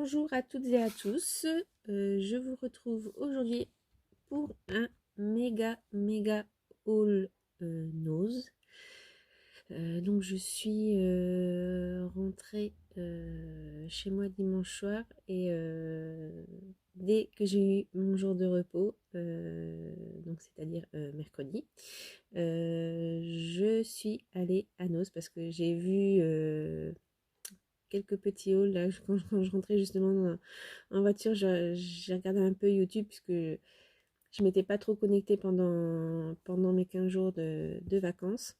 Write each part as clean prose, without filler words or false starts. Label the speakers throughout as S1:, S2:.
S1: Bonjour à toutes et à tous, je vous retrouve aujourd'hui pour un méga haul nose. Donc je suis rentrée chez moi dimanche soir et dès que j'ai eu mon jour de repos, donc c'est-à-dire mercredi, je suis allée à Nose parce que j'ai vu quelques petits hauls là quand je rentrais justement en voiture. J'ai regardé un peu YouTube puisque je m'étais pas trop connectée pendant mes 15 jours de vacances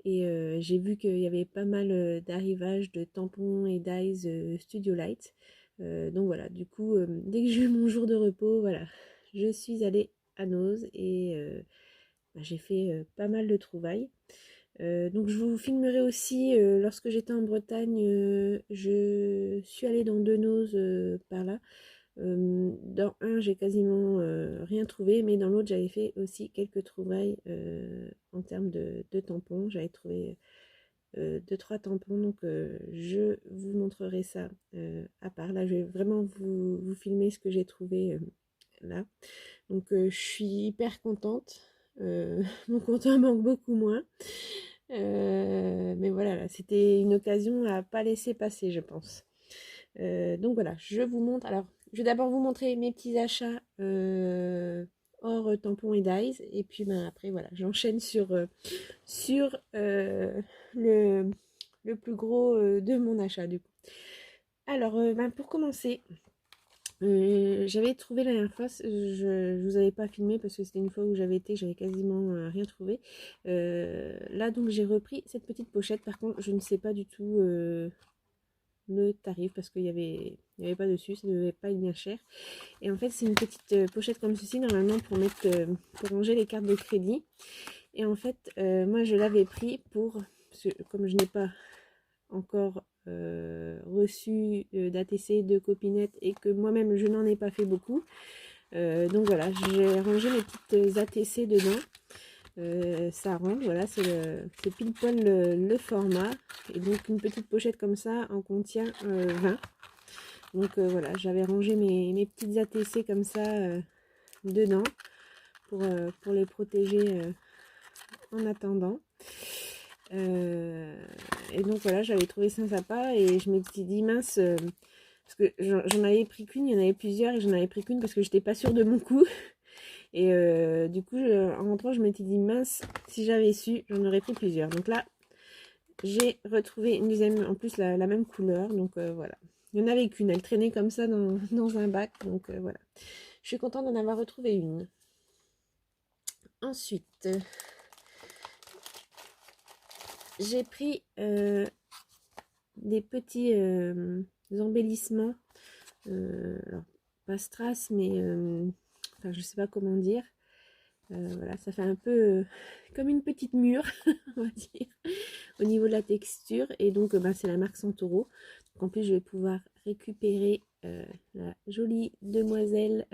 S1: et j'ai vu qu'il y avait pas mal d'arrivages de tampons et d'eyes Studio Light. Donc voilà, du coup dès que j'ai eu mon jour de repos, voilà, je suis allée à Nose et j'ai fait pas mal de trouvailles. Donc je vous filmerai aussi lorsque j'étais en Bretagne, je suis allée dans deux noses par là. Dans un, j'ai quasiment rien trouvé, mais dans l'autre, j'avais fait aussi quelques trouvailles en termes de tampons. J'avais trouvé 2-3 tampons, donc je vous montrerai ça à part. Là, je vais vraiment vous filmer ce que j'ai trouvé là. Donc je suis hyper contente. Mon compte en manque beaucoup moins. Mais voilà, là, c'était une occasion à pas laisser passer, je pense. Donc voilà, je vous montre. Alors, je vais d'abord vous montrer mes petits achats hors tampons et dyes. Et puis ben, après, voilà, j'enchaîne sur le plus gros de mon achat du coup. Alors, ben, pour commencer, j'avais trouvé la dernière fois, je vous avais pas filmé parce que c'était une fois où j'avais été, j'avais quasiment rien trouvé. Là donc j'ai repris cette petite pochette. Par contre, je ne sais pas du tout le tarif parce qu'il y avait pas dessus, ça ne devait pas être bien cher. Et en fait, c'est une petite pochette comme ceci normalement pour mettre, pour ranger les cartes de crédit. Et en fait, moi je l'avais pris pour, parce que comme je n'ai pas encore reçu d'ATC de copinette et que moi-même je n'en ai pas fait beaucoup. Donc voilà, j'ai rangé mes petites ATC dedans. Ça rentre, voilà, c'est pile poil le format. Et donc une petite pochette comme ça en contient 20. Donc voilà, j'avais rangé mes petites ATC comme ça dedans pour les protéger en attendant. Et donc voilà, j'avais trouvé ça sympa et je me suis dit mince, parce que j'en avais pris qu'une, il y en avait plusieurs et j'en avais pris qu'une parce que j'étais pas sûre de mon coup. Et du coup, en rentrant, je m'étais dit mince, si j'avais su, j'en aurais pris plusieurs. Donc là, j'ai retrouvé une deuxième, en plus la même couleur. Donc voilà, il n'y en avait qu'une, elle traînait comme ça dans un bac. Donc voilà, je suis contente d'en avoir retrouvé une. Ensuite, j'ai pris des petits embellissements, alors pas strass, mais enfin je sais pas comment dire. Voilà, ça fait un peu comme une petite mûre, on va dire, au niveau de la texture. Et donc ben, c'est la marque Santoro. Donc, en plus je vais pouvoir récupérer la jolie demoiselle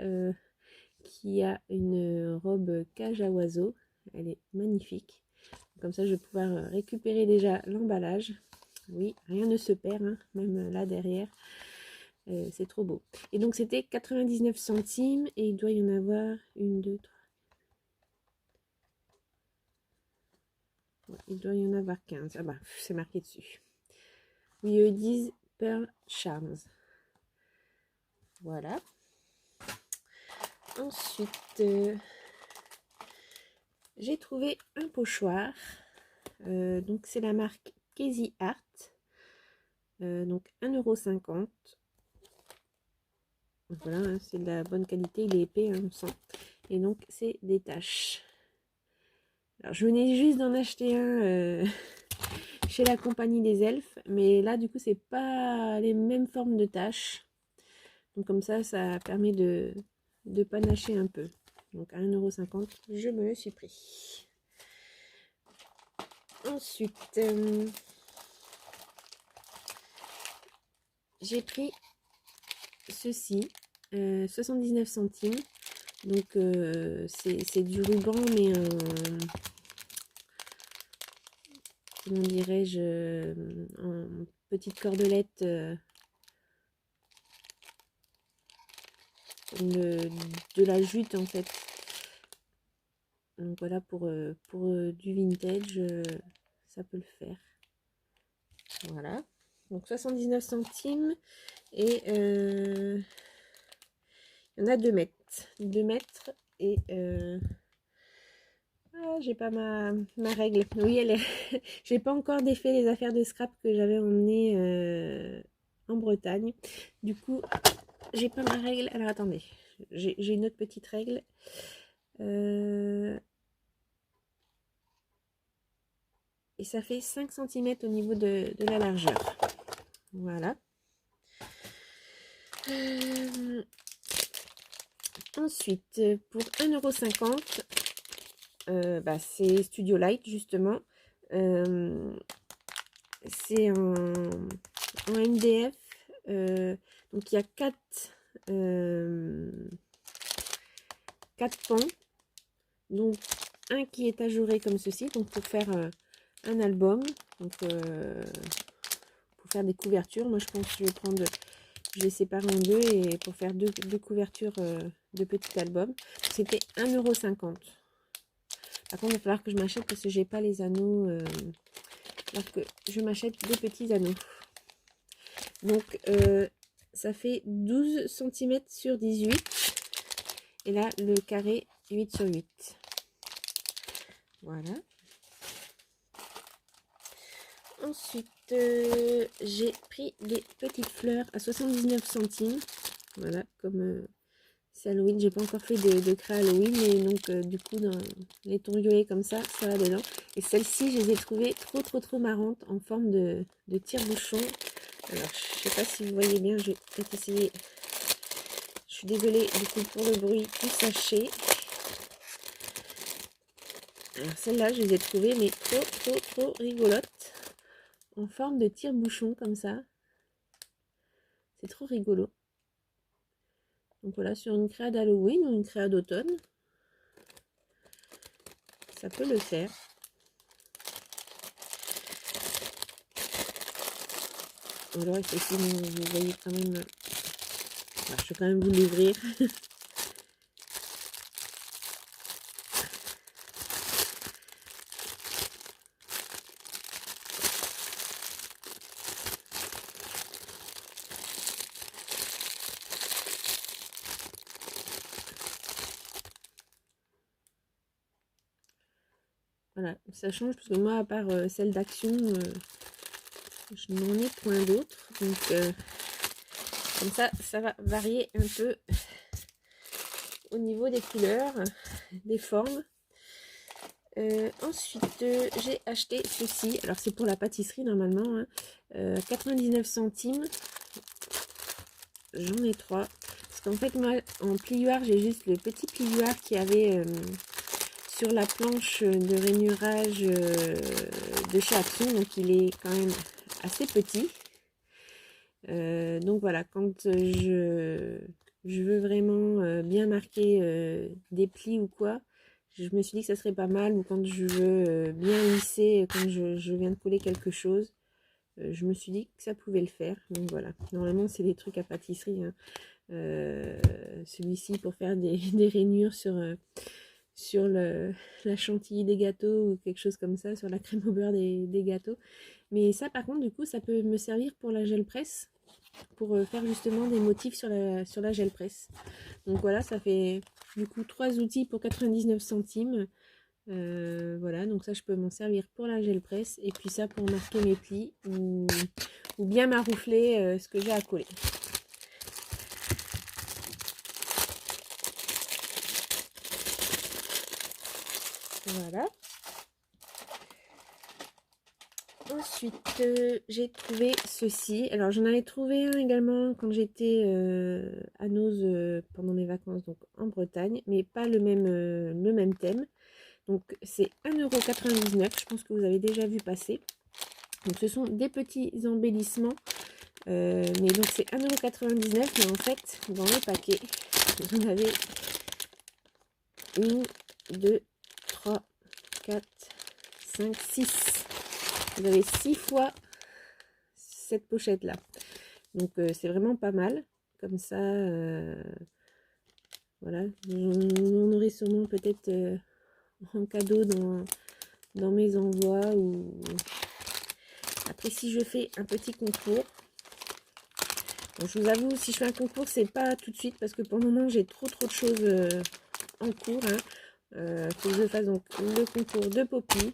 S1: qui a une robe cage à oiseaux. Elle est magnifique. Comme ça je vais pouvoir récupérer déjà l'emballage. Oui, rien ne se perd, hein, même là derrière. C'est trop beau. Et donc c'était 99 centimes et il doit y en avoir une, deux, trois. Ouais, il doit y en avoir 15. Ah bah, c'est marqué dessus. Oui, eux disent Pearl Charms. Voilà. Ensuite, j'ai trouvé un pochoir. Donc c'est la marque Casey Art. Donc 1,50 €. Voilà, hein, c'est de la bonne qualité, il est épais, hein, on sent. Et donc c'est des taches. Alors je venais juste d'en acheter un chez la compagnie des elfes, mais là du coup c'est pas les mêmes formes de taches. Donc comme ça permet de panacher un peu. Donc à 1,50 €, je me le suis pris. Ensuite, j'ai pris ceci, 79 centimes. Donc c'est du ruban, mais comment dirais-je, en petite cordelette de la jute en fait. Donc voilà, pour du vintage, ça peut le faire. Voilà. Donc 79 centimes. Et il y en a 2 mètres. 2 mètres. Et j'ai pas ma règle. Oui, elle est. J'ai pas encore défait les affaires de scrap que j'avais emmenées en Bretagne. Du coup, j'ai pas ma règle. Alors attendez. J'ai une autre petite règle. Et ça fait 5 centimètres au niveau de la largeur. Voilà. Ensuite, pour 1,50 €, c'est Studio Light justement. C'est en MDF. Donc il y a 4 pans. Donc un qui est ajouré comme ceci, donc pour faire un album. Donc pour faire des couvertures, moi je pense que je vais séparer en deux et pour faire deux couvertures de petits albums. C'était 1,50 €. Par contre, il va falloir que je m'achète parce que j'ai pas les anneaux. Alors que je m'achète des petits anneaux. Donc, ça fait 12 cm sur 18. Et là, le carré 8 sur 8. Voilà. Ensuite, j'ai pris des petites fleurs à 79 centimes. Voilà, comme c'est Halloween. J'ai pas encore fait de craie Halloween. Et donc, du coup, dans les tons violets comme ça va dedans. Et celles-ci, je les ai trouvées trop marrantes en forme de tire-bouchon. Alors, je sais pas si vous voyez bien. Je vais peut-être essayer. Je suis désolée du coup pour le bruit du sachet. Alors celles-là, je les ai trouvées mais trop rigolotes. En forme de tire-bouchon comme ça. C'est trop rigolo. Donc voilà, sur une créa d'Halloween ou une créa d'automne, ça peut le faire. Alors ici, vous voyez quand même... Alors, je vais quand même vous l'ouvrir. Voilà, ça change parce que moi, à part celle d'Action, je n'en ai point d'autres. Donc, comme ça va varier un peu au niveau des couleurs, des formes. Ensuite, j'ai acheté ceci. Alors, c'est pour la pâtisserie normalement. 99 centimes. J'en ai 3. Parce qu'en fait, moi, en plioir, j'ai juste le petit plioir qui avait sur la planche de rainurage de chez Action. Donc, il est quand même assez petit. Donc, voilà, quand je veux vraiment bien marquer des plis ou quoi, je me suis dit que ça serait pas mal. Ou quand je veux bien lisser, quand je viens de coller quelque chose, je me suis dit que ça pouvait le faire. Donc, voilà. Normalement, c'est des trucs à pâtisserie, hein. Celui-ci pour faire des rainures sur la chantilly des gâteaux ou quelque chose comme ça, sur la crème au beurre des gâteaux. Mais ça, par contre, du coup, ça peut me servir pour la gel presse, pour faire justement des motifs sur la gel presse. Donc voilà, ça fait du coup 3 outils pour 99 centimes. Voilà, donc ça, je peux m'en servir pour la gel presse et puis ça pour marquer mes plis ou bien maroufler ce que j'ai à coller. Voilà. Ensuite, j'ai trouvé ceci. Alors, j'en avais trouvé un également quand j'étais à Nose pendant mes vacances, donc en Bretagne, mais pas le même thème. Donc, c'est 1,99 €. Je pense que vous avez déjà vu passer. Donc, ce sont des petits embellissements. Mais donc, c'est 1,99 €. Mais en fait, dans le paquet, j'en avais 1, 2, 3, 4, 5, 6. Vous avez 6 fois cette pochette là. Donc c'est vraiment pas mal. Comme ça, Voilà, j'en aurai sûrement peut-être en cadeau dans mes envois. Ou après, si je fais un petit concours, bon, je vous avoue, si je fais un concours, c'est pas tout de suite parce que pour le moment, j'ai trop de choses en cours. Faut que je fasse donc le concours de Poppy.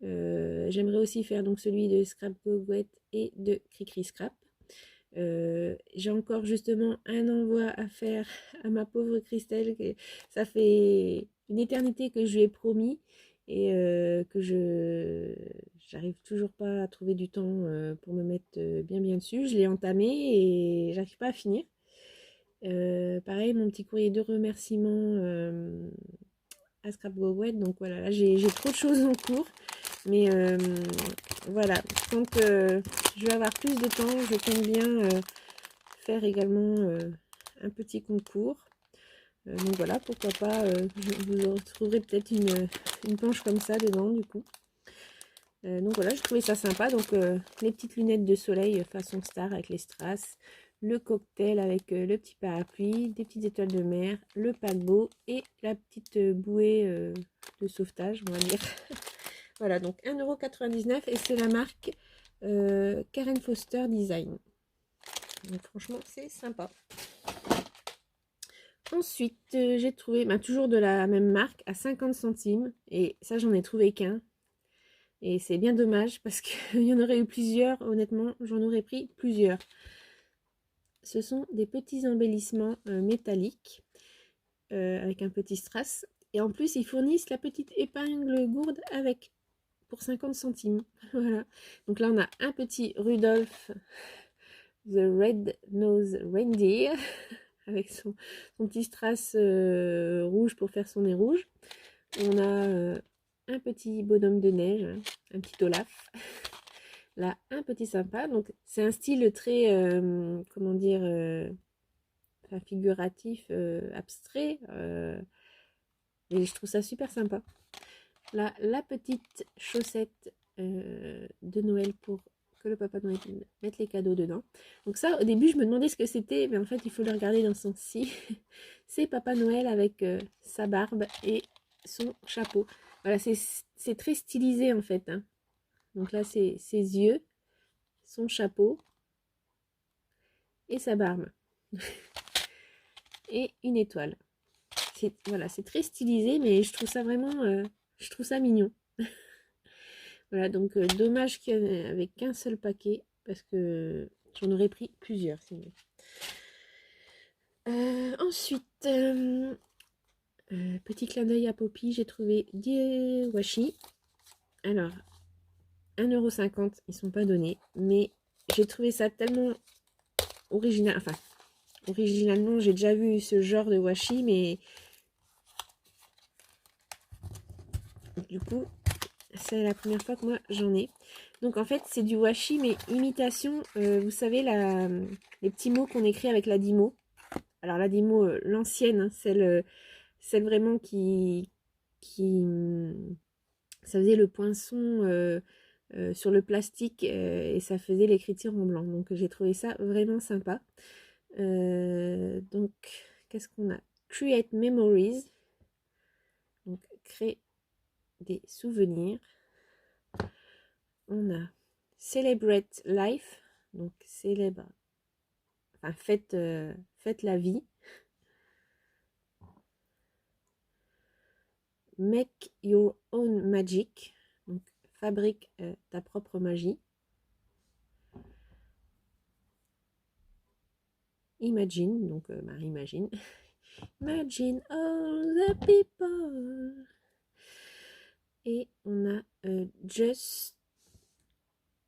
S1: J'aimerais aussi faire donc celui de Scrap Go et de Cricri Scrap. J'ai encore justement un envoi à faire à ma pauvre Christelle. Ça fait une éternité que je lui ai promis et que j'arrive toujours pas à trouver du temps pour me mettre bien dessus. Je l'ai entamé et j'arrive pas à finir. Pareil, mon petit courrier de remerciement à Scrap Go Wet. Donc voilà, là j'ai trop de choses en cours. Mais voilà, quand je vais avoir plus de temps, je compte bien faire également un petit concours. Donc voilà, pourquoi pas, vous retrouverez peut-être une planche comme ça dedans du coup. Donc voilà, je trouvais ça sympa. Donc les petites lunettes de soleil façon star avec les strass, le cocktail avec le petit parapluie, des petites étoiles de mer, le paquebot et la petite bouée de sauvetage, on va dire. Voilà, donc 1,99 € et c'est la marque Karen Foster Design. Donc franchement, c'est sympa. Ensuite, j'ai trouvé toujours de la même marque à 50 centimes. Et ça, j'en ai trouvé qu'un. Et c'est bien dommage parce qu'il y en aurait eu plusieurs. Honnêtement, j'en aurais pris plusieurs. Ce sont des petits embellissements métalliques avec un petit strass. Et en plus, ils fournissent la petite épingle gourde avec pour 50 centimes. Voilà. Donc là, on a un petit Rudolph The Red-Nosed Reindeer avec son petit strass rouge pour faire son nez rouge. On a un petit bonhomme de neige, un petit Olaf. Là, un petit sympa. Donc, c'est un style très, comment dire, figuratif, abstrait. Et je trouve ça super sympa. Là, la petite chaussette de Noël pour que le Papa Noël mette les cadeaux dedans. Donc ça, au début, je me demandais ce que c'était, mais en fait, il faut le regarder dans son sens-ci. C'est Papa Noël avec sa barbe et son chapeau. Voilà, c'est très stylisé, en fait. Hein. Donc là, c'est ses yeux, son chapeau et sa barbe. Et une étoile. Voilà, c'est très stylisé, mais je trouve ça vraiment... je trouve ça mignon. Voilà, donc dommage qu'il n'y en avait qu'un seul paquet, parce que j'en aurais pris plusieurs sinon. Ensuite, petit clin d'œil à Poppy, j'ai trouvé des washi. Alors, 1,50 €, ils ne sont pas donnés, mais j'ai trouvé ça tellement original. Enfin, originalement, j'ai déjà vu ce genre de washi, mais du coup, c'est la première fois que moi j'en ai. Donc en fait, c'est du washi, mais imitation, vous savez, les petits mots qu'on écrit avec la Dymo. Alors la Dymo, l'ancienne, hein, celle vraiment qui ça faisait le poinçon sur le plastique et ça faisait l'écriture en blanc. Donc j'ai trouvé ça vraiment sympa. Donc qu'est-ce qu'on a? Create Memories. Donc créer des souvenirs. On a Celebrate Life. Donc célèbre, enfin faites la vie. Make your own magic. Donc fabrique ta propre magie. Imagine, donc imagine. Imagine all the people. Et on a just.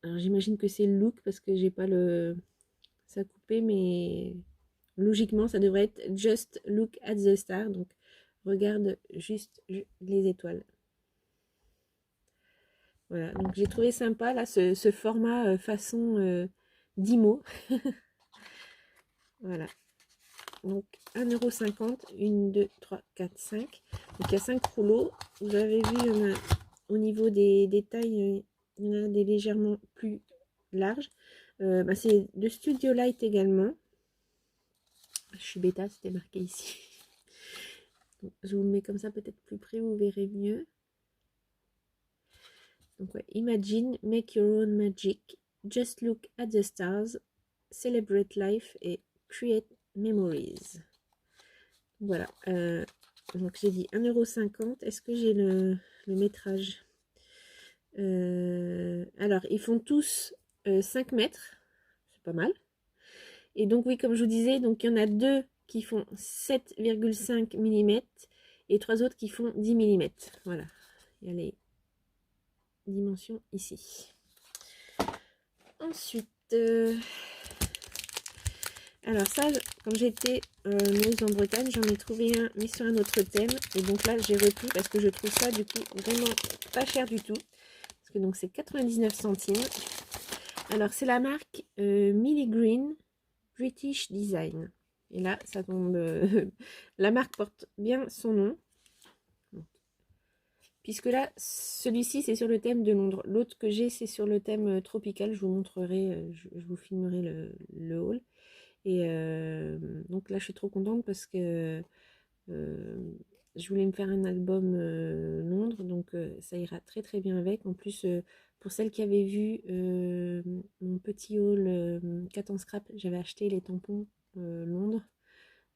S1: Alors j'imagine que c'est look parce que j'ai pas ça coupé, mais logiquement ça devrait être just look at the star. Donc regarde juste les étoiles. Voilà, donc j'ai trouvé sympa là ce format façon Dymo. Voilà. Donc 1,50 €, 1, 2, 3, 4, 5. Donc il y a 5 rouleaux. Vous avez vu au niveau des tailles, il y en a des légèrement plus larges. C'est de Studio Light également. Je suis bêta, c'était marqué ici. Je vous le mets comme ça peut-être plus près, vous verrez mieux. Donc ouais, imagine, make your own magic, just look at the stars, celebrate life et create memories. Voilà, donc j'ai dit 1,50 €. Est-ce que j'ai le métrage? Alors, ils font tous 5 mètres, c'est pas mal. Et donc oui, comme je vous disais, donc il y en a 2 qui font 7,5 mm et 3 autres qui font 10 mm. Voilà, il y a les dimensions ici. Ensuite, alors ça, comme j'étais noueuse en Bretagne, j'en ai trouvé un, mais sur un autre thème. Et donc là, j'ai repris parce que je trouve ça du coup vraiment pas cher du tout. Parce que donc c'est 99 centimes. Alors c'est la marque Millie Green British Design. Et là, ça tombe... la marque porte bien son nom. Puisque là, celui-ci, c'est sur le thème de Londres. L'autre que j'ai, c'est sur le thème tropical. Je vous montrerai, je vous filmerai le haul. Et donc là, je suis trop contente parce que je voulais me faire un album Londres. Donc ça ira très très bien avec. En plus, pour celles qui avaient vu mon petit haul 4 en scrap, j'avais acheté les tampons Londres.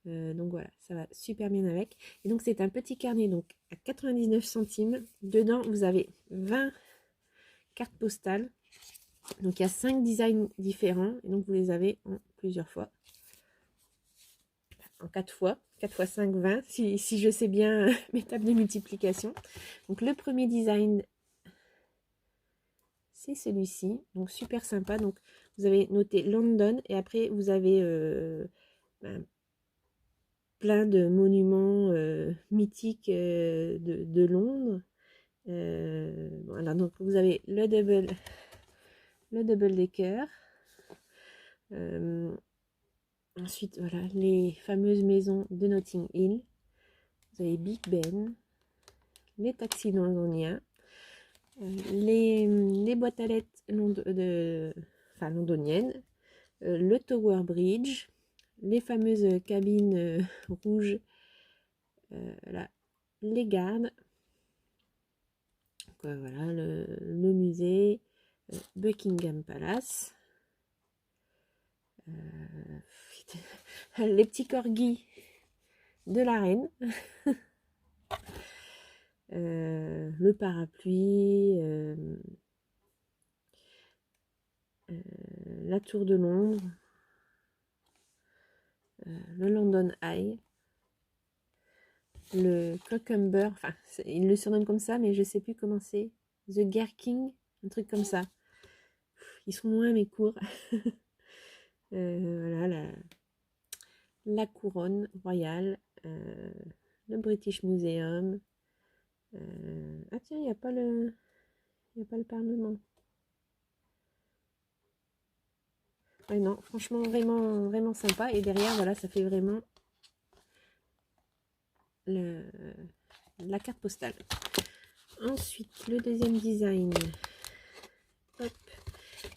S1: Donc voilà, ça va super bien avec. Et donc c'est un petit carnet donc à 99 centimes. Dedans, vous avez 20 cartes postales. Donc il y a 5 designs différents. Et donc vous les avez en plusieurs fois. En 4 fois. 4 fois 5, 20. Si je sais bien mes tables de multiplication. Donc le premier design, c'est celui-ci. Donc super sympa. Donc vous avez noté London. Et après vous avez... plein de monuments mythiques de Londres. Voilà, donc vous avez le double decker. Ensuite, voilà, les fameuses maisons de Notting Hill. Vous avez Big Ben, les taxis londoniens, les boîtes à lettres londoniennes, le Tower Bridge, les fameuses cabines rouges, là, les gardes. Donc, voilà, le musée, Buckingham Palace, les petits corgis de la reine, le parapluie, la tour de Londres, le London Eye, le Cucumber, enfin il le surnomme comme ça mais je sais plus comment c'est, The Gherkin, un truc comme ça. Ils sont loin mes cours. Voilà la couronne royale, le British Museum. Ah tiens, il n'y a pas le Parlement. Ouais, non, franchement, vraiment, vraiment sympa. Et derrière, voilà, ça fait vraiment la carte postale. Ensuite, le deuxième design. Hop.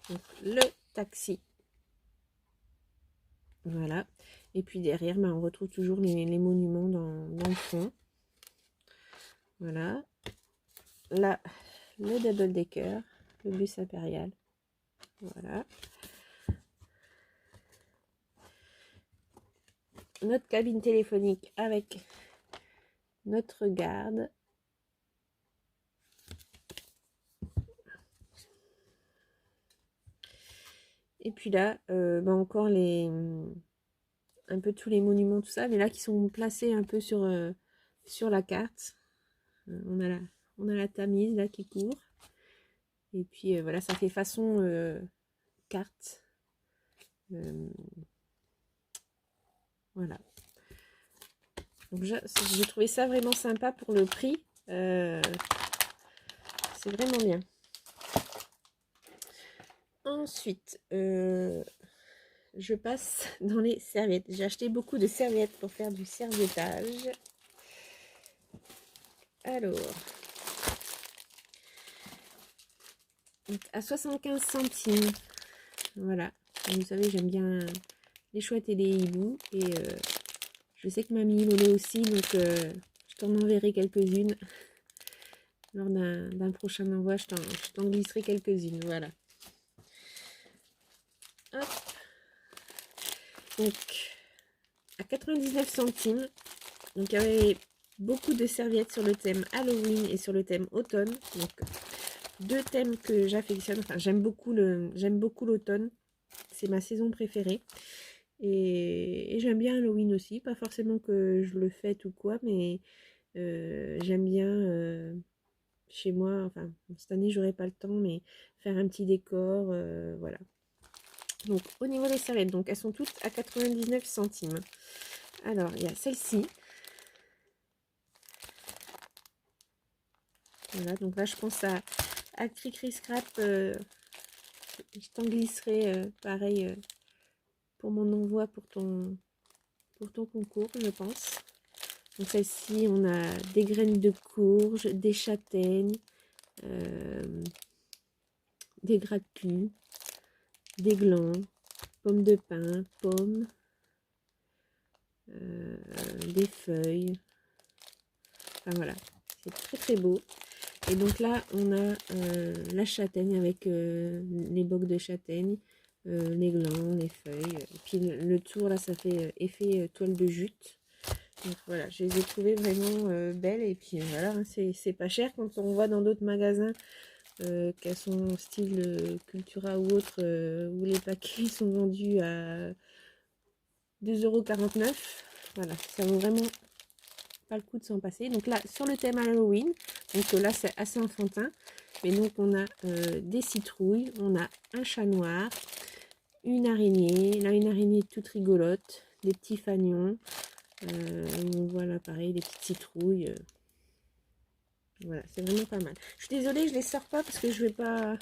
S1: Donc, le taxi. Voilà. Et puis derrière, on retrouve toujours les monuments dans le fond. Voilà. Là, le double decker, le bus impérial. Voilà. Notre cabine téléphonique avec notre garde. Et puis là, encore un peu tous les monuments, tout ça, mais là qui sont placés un peu sur la carte. On a la Tamise là qui court. Et puis voilà, ça fait façon carte. Voilà. Donc j'ai trouvé ça vraiment sympa pour le prix. C'est vraiment bien. Ensuite, je passe dans les serviettes. J'ai acheté beaucoup de serviettes pour faire du serviettage. Alors, à 75 centimes. Voilà. Vous savez, j'aime bien les chouettes et les hiboux. Et je sais que mamie Lolé aussi. Donc, t'en enverrai quelques-unes. Lors d'un prochain envoi, je t'en glisserai quelques-unes. Voilà. Hop. Donc, à 99 centimes. Donc, il y avait beaucoup de serviettes sur le thème Halloween et sur le thème automne. Donc, deux thèmes que j'affectionne. Enfin, j'aime beaucoup l'automne. C'est ma saison préférée. Et j'aime bien Halloween aussi. Pas forcément que je le fête ou quoi, mais j'aime bien chez moi. Enfin, cette année, j'aurai pas le temps, mais faire un petit décor. Voilà. Donc, au niveau des serviettes, donc elles sont toutes à 99 centimes. Alors, il y a celle-ci. Voilà, donc là, je pense à Cricri Scrap. Je t'en glisserai pareil pour mon envoi pour ton concours, je pense. Donc, celle-ci, on a des graines de courge, des châtaignes, des gratte-culs, des glands, pommes de pin, pommes, des feuilles. Enfin voilà, c'est très très beau. Et donc là, on a la châtaigne avec les bocs de châtaigne, les glands, les feuilles. Et puis le tour, là, ça fait effet toile de jute. Donc voilà, je les ai trouvées vraiment belles. Et puis voilà, hein, c'est pas cher quand on voit dans d'autres magasins qu'elles sont style Cultura ou autre, où les paquets sont vendus à 2,49 €. Voilà, ça vaut vraiment pas le coup de s'en passer. Donc là, sur le thème Halloween, donc là, c'est assez enfantin. Mais donc, on a des citrouilles, on a un chat noir, une araignée. Là, une araignée toute rigolote, des petits fanions. Voilà, pareil, des petites citrouilles. Voilà, c'est vraiment pas mal. Je suis désolée, je les sors pas parce que je vais pas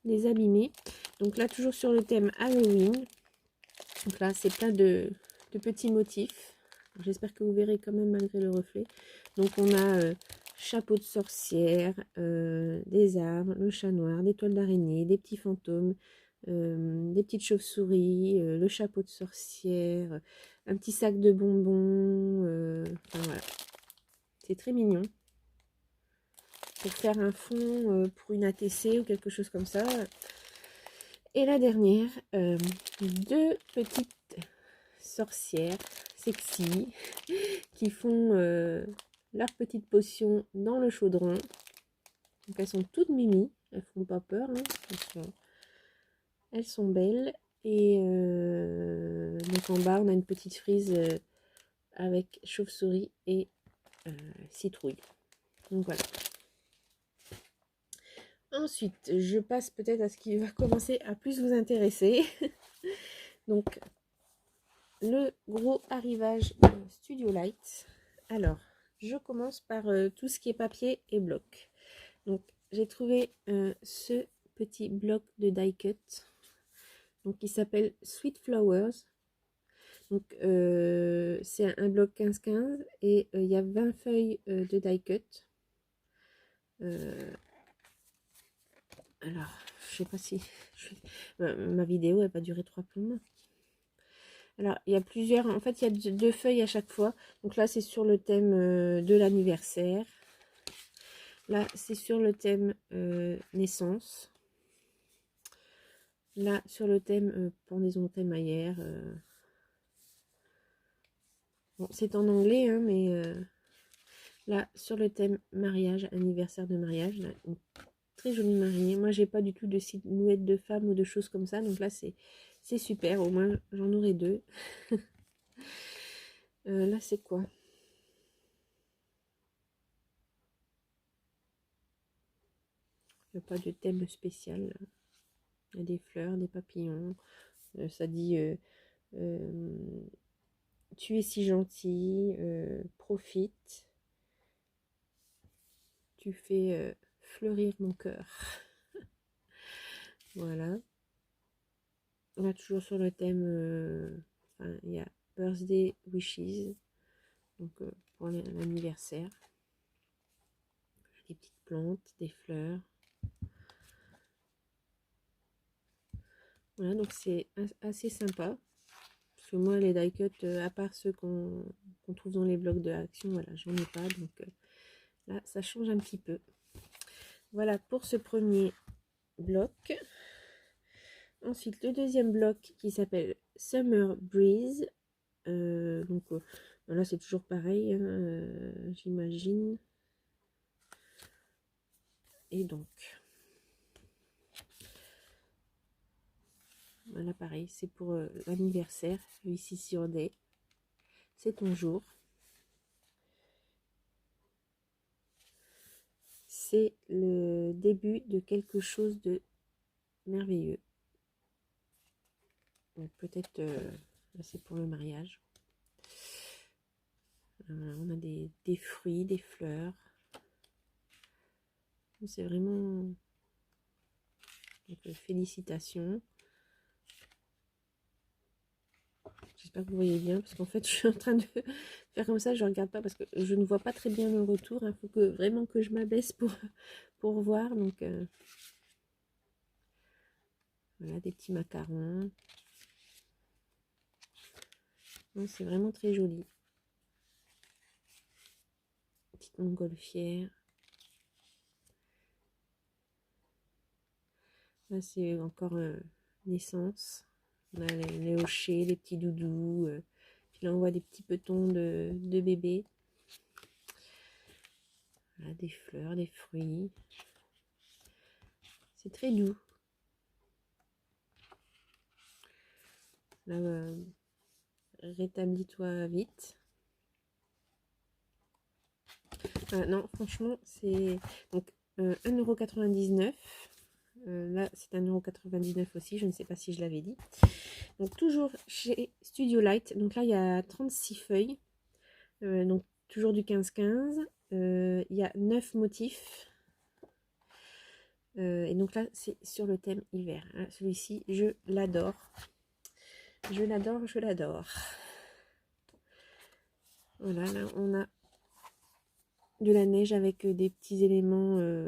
S1: les abîmer. Donc là, toujours sur le thème Halloween. Donc là, c'est plein de petits motifs. J'espère que vous verrez quand même malgré le reflet. Donc on a chapeau de sorcière, des arbres, le chat noir, des toiles d'araignée, des petits fantômes, des petites chauves-souris, le chapeau de sorcière, un petit sac de bonbons. Enfin voilà, c'est très mignon. Pour faire un fond pour une ATC ou quelque chose comme ça. Et la dernière, deux petites sorcières sexy qui font leur petite potion dans le chaudron. Donc elles sont toutes mimi, elles font pas peur, hein. Elles sont belles. Et donc en bas on a une petite frise avec chauve-souris et citrouille. Donc voilà. Ensuite, je passe peut-être à ce qui va commencer à plus vous intéresser. Donc, le gros arrivage Studio Light. Alors, je commence par tout ce qui est papier et bloc. Donc, j'ai trouvé ce petit bloc de die cut. Donc, il s'appelle Sweet Flowers. Donc, c'est un bloc 15-15 et il y a 20 feuilles de die cut. Alors, je sais pas si ma vidéo elle va durer 3 plombes. Alors, il y a plusieurs, en fait, il y a deux feuilles à chaque fois. Donc là, c'est sur le thème de l'anniversaire. Là, c'est sur le thème naissance. Là, sur le thème pendaison crémaillère. Bon, c'est en anglais, hein, mais là, sur le thème mariage, anniversaire de mariage. Là, une très jolie mariée. Moi, j'ai pas du tout de silhouette de femme ou de choses comme ça. Donc là, c'est super. Au moins, j'en aurai deux. Là, c'est quoi? Il n'y a pas de thème spécial. Là. Il y a des fleurs, des papillons. Ça dit tu es si gentil, profite. Tu fais fleurir mon cœur. Voilà. Là, toujours sur le thème, il y a Birthday Wishes. Donc, pour l'anniversaire. Des petites plantes, des fleurs. Voilà, donc c'est assez sympa. Parce que moi, les die cut, à part ceux qu'on qu'on trouve dans les blocs de Action. Voilà, j'en ai pas, donc là, ça change un petit peu. Voilà pour ce premier bloc. Ensuite, le deuxième bloc qui s'appelle Summer Breeze. Donc là, c'est toujours pareil, hein, j'imagine. Et donc, voilà, pareil, c'est pour l'anniversaire, ici sur Day. C'est ton jour. C'est le début de quelque chose de merveilleux. Peut-être, c'est pour le mariage. On a des fruits, des fleurs. C'est vraiment... Donc, félicitations. J'espère que vous voyez bien, parce qu'en fait, je suis en train de faire comme ça, je ne regarde pas, parce que je ne vois pas très bien le retour. Il faut vraiment que je m'abaisse pour voir. Donc, voilà, des petits macarons. C'est vraiment très joli. Petite montgolfière. Là, c'est encore naissance. On a les hochets, les petits doudous. Puis là, on voit des petits petons de bébés. Voilà, des fleurs, des fruits. C'est très doux. Là, rétablis-toi vite. Non, franchement, c'est donc 1,99 €. Là, c'est 1,99 € aussi. Je ne sais pas si je l'avais dit. Donc, toujours chez Studio Light. Donc là, il y a 36 feuilles. Donc, toujours du 15-15. Il y a 9 motifs. Et donc là, c'est sur le thème hiver. Celui-ci, je l'adore. Je l'adore, je l'adore. Voilà, là, on a de la neige avec des petits éléments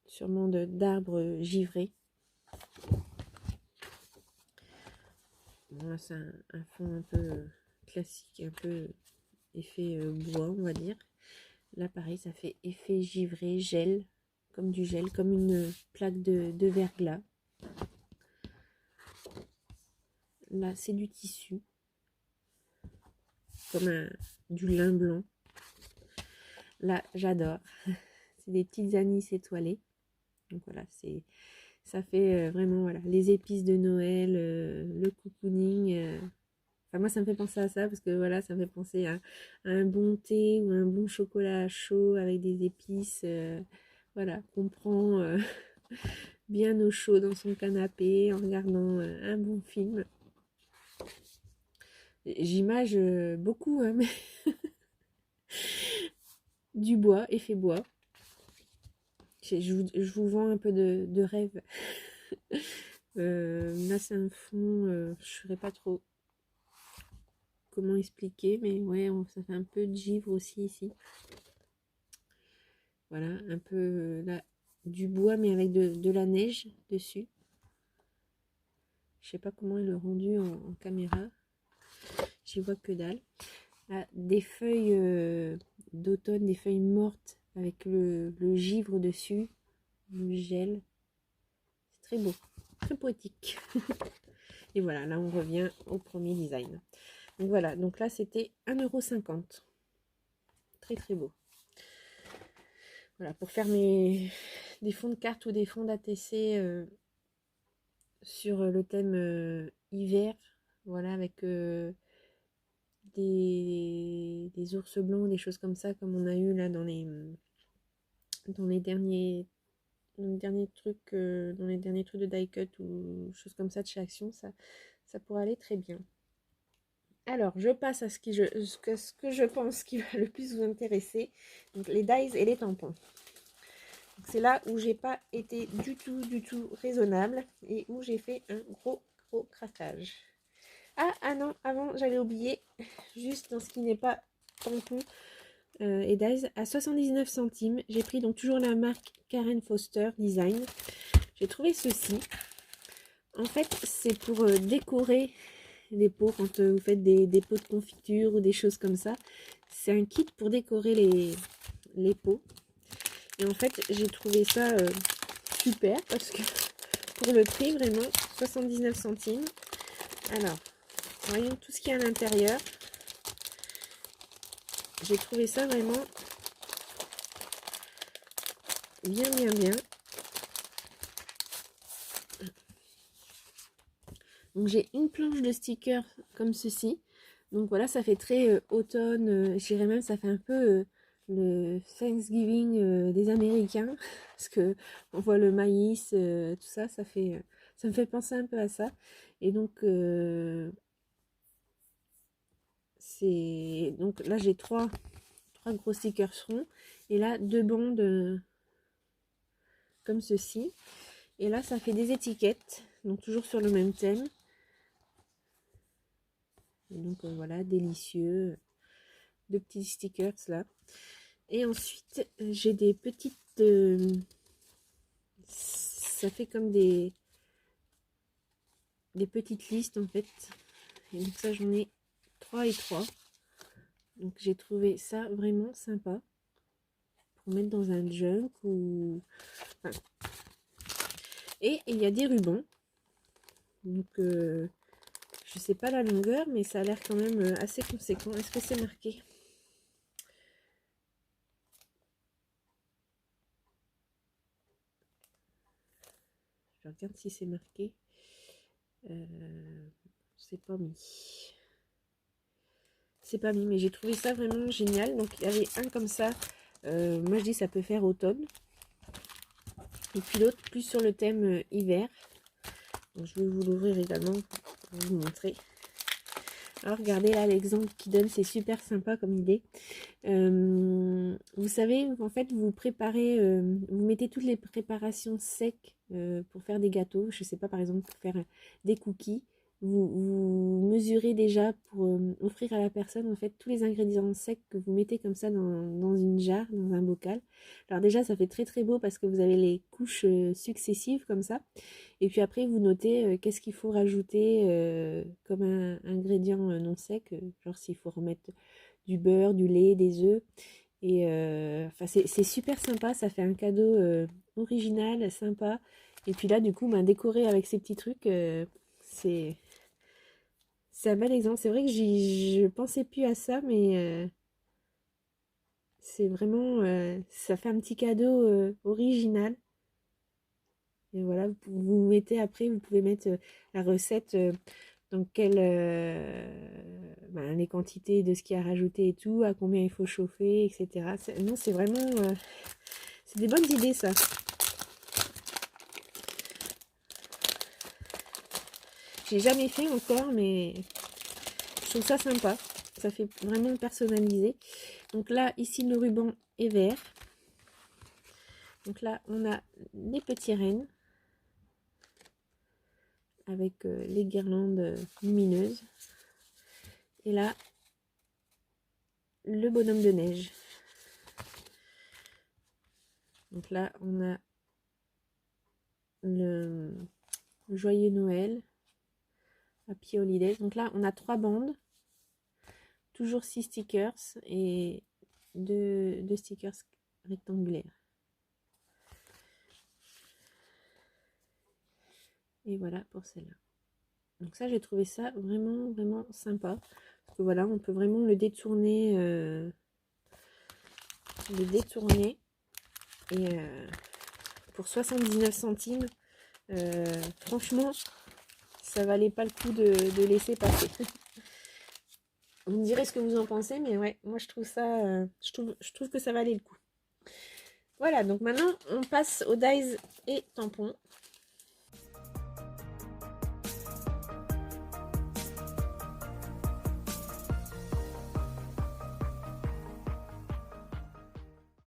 S1: sûrement d'arbres givrés. Bon, là, c'est un fond un peu classique, un peu effet bois, on va dire. Là, pareil, ça fait effet givré, gel, comme du gel, comme une plaque de verglas. Là, c'est du tissu, comme du lin blanc. Là, j'adore. C'est des petites anis étoilées. Donc voilà, ça fait vraiment voilà les épices de Noël, le cocooning. Enfin, moi, ça me fait penser à ça parce que voilà, ça me fait penser à un bon thé ou un bon chocolat chaud avec des épices. Voilà, qu'on prend bien au chaud dans son canapé en regardant un bon film. J'image beaucoup, hein, mais du bois, effet bois. Je vous vends un peu de rêve. Là, c'est un fond, je ne saurais pas trop comment expliquer, mais ouais, ça fait un peu de givre aussi ici. Voilà, un peu là, du bois, mais avec de la neige dessus. Je sais pas comment est le rendu en caméra. J'y vois que dalle. Là, des feuilles d'automne, des feuilles mortes avec le givre dessus, le gel. C'est très beau, très poétique. Et voilà, là on revient au premier design. Donc voilà, donc là c'était 1,50 €. Très très beau. Voilà, pour faire des fonds de cartes ou des fonds d'ATC sur le thème hiver. Voilà, avec des ours blancs, des choses comme ça, comme on a eu là dans les derniers trucs, dans les derniers trucs de die cut ou choses comme ça de chez Action, ça pourrait aller très bien. Alors, je passe à ce que je pense qui va le plus vous intéresser, donc les dies et les tampons. C'est là où j'ai pas été du tout raisonnable et où j'ai fait un gros craquage. Ah non, avant j'avais oublié, juste dans ce qui n'est pas tampon et dies, à 79 centimes, j'ai pris donc toujours la marque Karen Foster Design. J'ai trouvé ceci. En fait, c'est pour décorer les pots quand vous faites des pots de confiture ou des choses comme ça. C'est un kit pour décorer les pots. Et en fait, j'ai trouvé ça super parce que pour le prix, vraiment, 79 centimes. Alors, voyons tout ce qu'il y a à l'intérieur. J'ai trouvé ça vraiment bien, bien, bien. Donc j'ai une planche de stickers comme ceci. Donc voilà, ça fait très automne. Je dirais même, ça fait un peu le Thanksgiving des Américains. Parce que on voit le maïs, tout ça, ça me fait penser un peu à ça. Et donc, donc là j'ai trois gros stickers ronds. Et là, deux bandes comme ceci. Et là, ça fait des étiquettes. Donc toujours sur le même thème. Et donc voilà, délicieux. Deux petits stickers là. Et ensuite, j'ai des petites... ça fait comme des petites listes en fait. Et donc ça, j'en ai 3 et 3. Donc j'ai trouvé ça vraiment sympa. Pour mettre dans un junk ou... Enfin. Et il y a des rubans. Donc je sais pas la longueur, mais ça a l'air quand même assez conséquent. Est-ce que c'est marqué ? Je regarde si c'est marqué. C'est pas mis. C'est pas mis, mais j'ai trouvé ça vraiment génial. Donc il y avait un comme ça. Moi je dis ça peut faire automne. Et puis l'autre plus sur le thème hiver. Donc, je vais vous l'ouvrir également pour vous montrer. Alors regardez là l'exemple qu'il donne, c'est super sympa comme idée. Vous savez, en fait, vous préparez, vous mettez toutes les préparations secs pour faire des gâteaux. Je sais pas, par exemple, pour faire des cookies. Vous mesurez déjà pour offrir à la personne, en fait, tous les ingrédients secs que vous mettez comme ça dans une jarre, dans un bocal. Alors déjà, ça fait très très beau parce que vous avez les couches successives comme ça. Et puis après, vous notez qu'est-ce qu'il faut rajouter comme un ingrédient non sec. Genre s'il faut remettre du beurre, du lait, des œufs. Et enfin, c'est super sympa, ça fait un cadeau original, sympa. Et puis là, du coup, ben, décorer avec ces petits trucs, c'est un bel exemple. C'est vrai que je pensais plus à ça, mais c'est vraiment, ça fait un petit cadeau original. Et voilà, vous mettez après, vous pouvez mettre la recette dans quelle ben, les quantités de ce qu'il y a rajouté et tout, à combien il faut chauffer, etc. Non, c'est vraiment c'est des bonnes idées ça. J'ai jamais fait encore, mais je trouve ça sympa. Ça fait vraiment personnalisé. Donc là, ici le ruban est vert. Donc là, on a les petits rennes avec les guirlandes lumineuses. Et là, le bonhomme de neige. Donc là, on a le joyeux Noël, Happy Holidays. Donc là, on a 3 bandes, toujours 6 stickers et 2 stickers rectangulaires. Et voilà pour celle-là. Donc ça, j'ai trouvé ça vraiment, vraiment sympa. Parce que voilà, on peut vraiment le détourner. Et pour 79 centimes, franchement, ça valait pas le coup de laisser passer. Vous me direz ce que vous en pensez, mais ouais, moi je trouve ça, je trouve que ça valait le coup. Voilà, donc maintenant on passe aux dies et tampons.